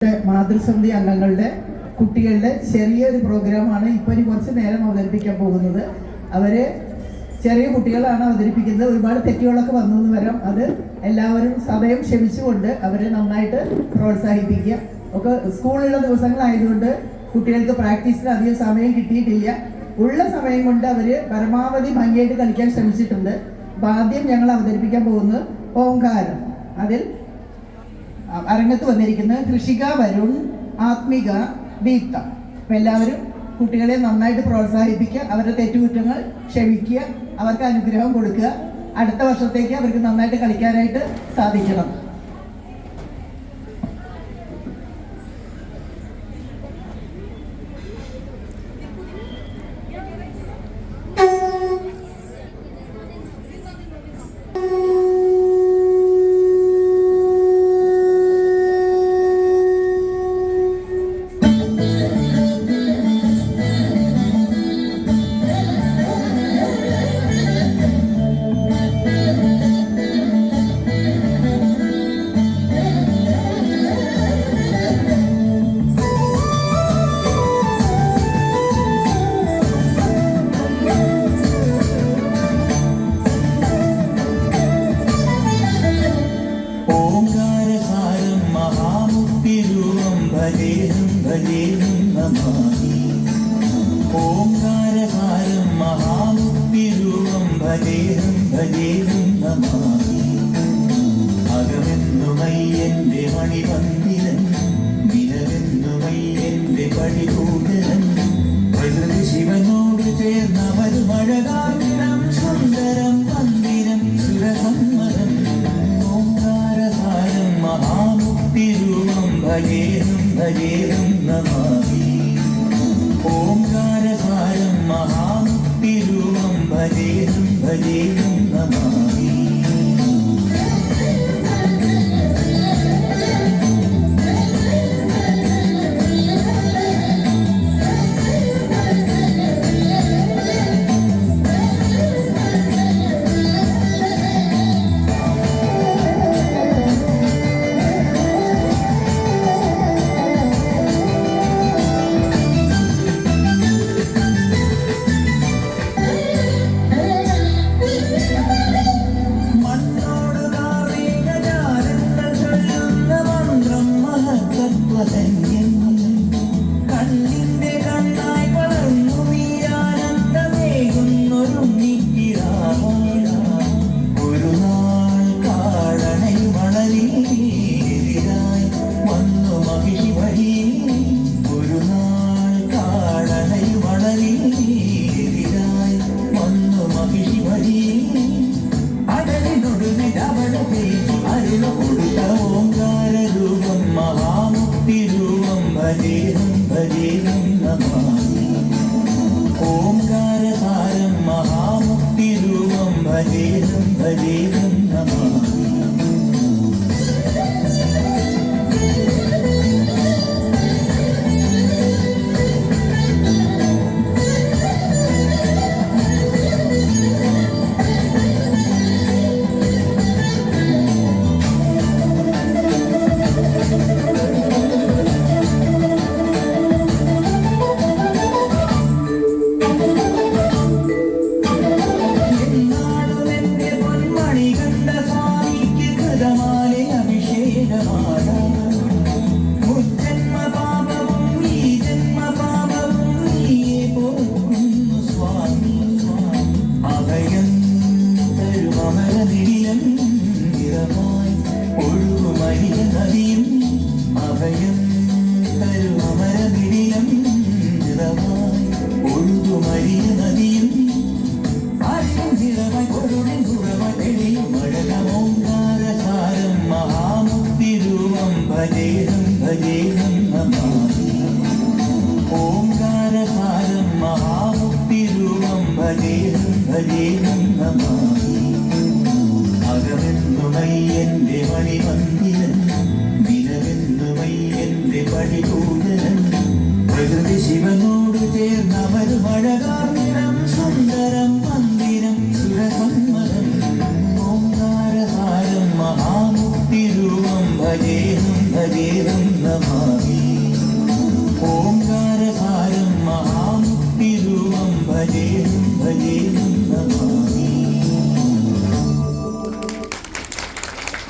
മാതൃസമിതി അംഗങ്ങളുടെ കുട്ടികളുടെ ചെറിയൊരു പ്രോഗ്രാമാണ് ഇപ്പോൾ ഇനി കുറച്ച് നേരം അവതരിപ്പിക്കാൻ പോകുന്നത്. അവര് ചെറിയ കുട്ടികളാണ് അവതരിപ്പിക്കുന്നത്. ഒരുപാട് തെറ്റുകളൊക്കെ വന്നു വരാം. അത് എല്ലാവരും സദയം ക്ഷമിച്ചുകൊണ്ട് അവരെ നന്നായിട്ട് പ്രോത്സാഹിപ്പിക്കുക. ഒക്കെ സ്കൂളിലുള്ള ദിവസങ്ങളായതുകൊണ്ട് കുട്ടികൾക്ക് പ്രാക്ടീസിന് അധികം സമയം കിട്ടിയിട്ടില്ല. ഉള്ള സമയം കൊണ്ട് അവര് പരമാവധി ഭംഗിയായിട്ട് കളിക്കാൻ ശ്രമിച്ചിട്ടുണ്ട്. അപ്പോൾ ആദ്യം ഞങ്ങൾ അവതരിപ്പിക്കാൻ പോകുന്നത് ഓംകാരം. അതിൽ അരങ്ങത്ത് വന്നിരിക്കുന്നത് കൃഷിക വരുൺ, ആത്മിക, ദീപ്ത. അപ്പം എല്ലാവരും കുട്ടികളെ നന്നായിട്ട് പ്രോത്സാഹിപ്പിക്കുക, അവരുടെ തെറ്റുകുറ്റങ്ങൾ ക്ഷമിക്കുക, അവർക്ക് അനുഗ്രഹം കൊടുക്കുക. അടുത്ത വർഷത്തേക്ക് അവർക്ക് നന്നായിട്ട് കളിക്കാനായിട്ട് സാധിക്കണം. ഓംകാരസാരം മഹാമുക്തിരൂപം ഭജേഹം ഭജേഹം നമാമി. അകമെന്നുമയ്യന്റെ മണിപന്തിരൻ, വിരവെന്നുമയ്യന്റെ പടികൂടലൻ. പ്രകൃതി ശിവനോട് ചേർന്നവരു മഴകാരം സുന്ദരം പന്തിരം സുരസമ്മതം. ഓംകാരസാരം മഹാമുക്തിരൂപം ഭജേഹം ഭജേഹം നമാമി. ഓംകാരസാരം മഹാമുക്തിരൂപം ഭജേഹം ഭജേഹം നമാമി. കണ്ണിന്റെ കണ്ണായി വളർന്നു വീരാനന്ദമേകുന്നൊരുണ്ണിക്കിടാവായ ഒരു നാൾ കാടണൈ വളരിയായി വന്നു മഹിഷി വഴി. ഒരു നാൾ കാടണൈ വളരിയായി വന്നു മഹിഷി വഴി. അടലിനൊടുവിടവള തേച്ചു അരുള കൊടുത്ത ഓംകാരരൂപം മഹാമുക്തിരൂപം ഭജേഹം ഭജേഹം നമാമി. ഓംകാരസാരം മഹാമുക്തിരൂപം ഭജേഹം ഭജേഹം നമാമി. ഭജേഹം ഭജേഹം നമാമി. ഓംകാരസാരം മഹാമുക്തിരൂപം ഭജേഹം ഭജേഹം നമാമി. അകമെന്നുമയ്യന്റെ മണിപന്തിരൻ, വിരവെന്നുമയ്യന്റെ പടികൂടലൻ. പ്രകൃതി ശിവനോട് ചേർന്നവരു മഴകാരം സുന്ദരം പന്തിരം സുരസമ്മതം. ഓംകാരസാരം മഹാമുക്തിരൂപം ഭജേഹം ഭജേഹം നമാമി